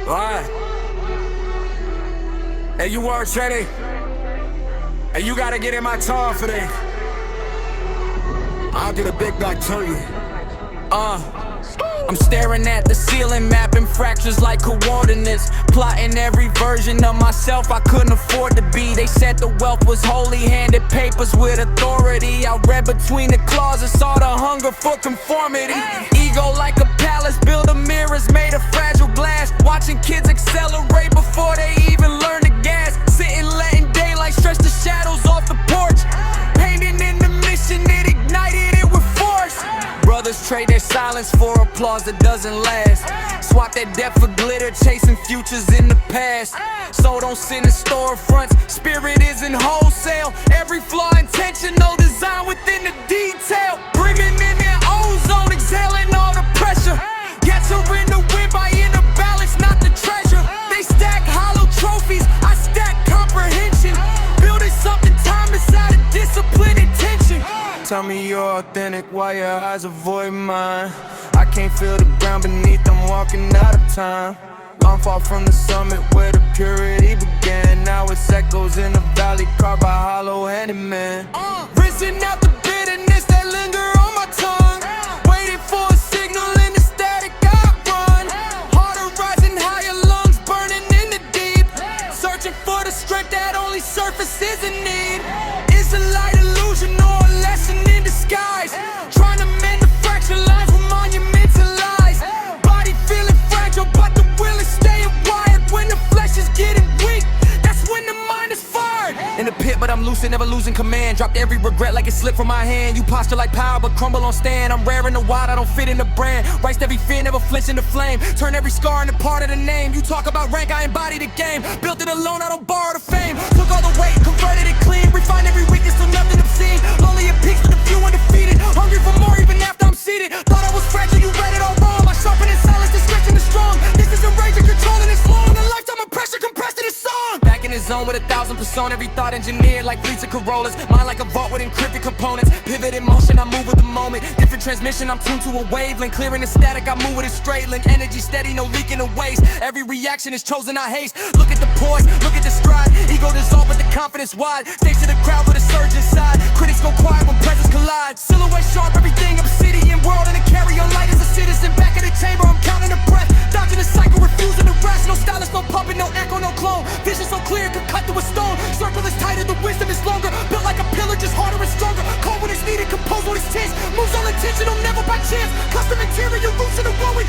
Alright. Hey, you work, Teddy. Hey, you gotta get in my tongue for that. I'll get a big back to you. I'm staring at the ceiling, mapping fractures like coordinates, plotting every version of myself I couldn't afford to be. They said the wealth was holy, handed papers with authority. I read between the clauses, saw the hunger for conformity. Ego like a palace, built of mirrors made of fragile glass. Watching kids accelerate before they even learn to gas. Sitting letting daylight stretch the shadows off the porch. Painting in the mission, it ignited it with force. Brothers trade their silence for applause that doesn't last. Swap that death for glitter, chasing futures in the past. So don't sit in storefronts, spirit isn't wholesale. Every flaw intentional, design within the detail. Breathing in their ozone, exhaling all the pressure. Gets her in the wind by inner balance, not the treasure. They stack hollow trophies, I stack comprehension. Building something timeless out of discipline and tension. Tell me you're authentic while your eyes avoid mine. I can't feel the ground beneath, I'm walking out of time. Long fall from the summit where the purity began. Now it's echoes in the valley, carved by hollow-handed men. Rinsing out the bitterness that linger on my tongue. Waiting for a signal in the static I run. Harder rising higher, lungs burning in the deep. Searching for the strength that only surfaces in need. Is a light illusion or a lesson in disguise? Trying to mend the fractured lines with monumental lies. Body feeling fragile, but the will is staying wired. When the flesh is getting weak, that's when the mind is fired. In the pit, but I'm lucid, never losing command. Dropped every regret like it slipped from my hand. You posture like power, but crumble on stand. I'm rare in the wild, I don't fit in the brand. Riced every fear, never flinch in the flame. Turn every scar into part of the name. You talk about rank, I embody the game. Built it alone, I don't borrow the fame. Took all the weight, converted it clean. Refined every weakness till nothing obscene. Lonely at peaks with the few undefeated. Hungry for more even after I'm seated. Thought I was fragile, you read it all wrong. I sharpen in silence, discretion is strong. This is a rage and controlling it's long. A lifetime of pressure compressed in a song. Back in the zone with 1,000 persona. Every thought engineered like fleets of Corollas. Mind like a vault with encrypted components. Pivot in motion, I move with the moment. Different transmission, I'm tuned to a wavelength. Clearing the static, I move with a straight link. Energy steady, no leaking or waste. Every reaction is chosen, I haste. Look at the poise, look at the stride. Ego dissolved, but the confidence wide. Stage to the crowd with a surge inside. Critics go quiet when presence collide. Silhouette sharp, everything obsidian world. And a carry on light as a citizen. Back in the chamber, I'm counting the breath. Dodging the cycle, refusing to rest. No stylist, no puppet, no echo, no clone. Vision so clear, could cut through a stone. Circle is tighter, the wisdom is longer. Built like a pillar, just harder and stronger. Cold when it's needed, composed when it's tense. Moves all intentional, never by chance. Custom interior, roots in the growing.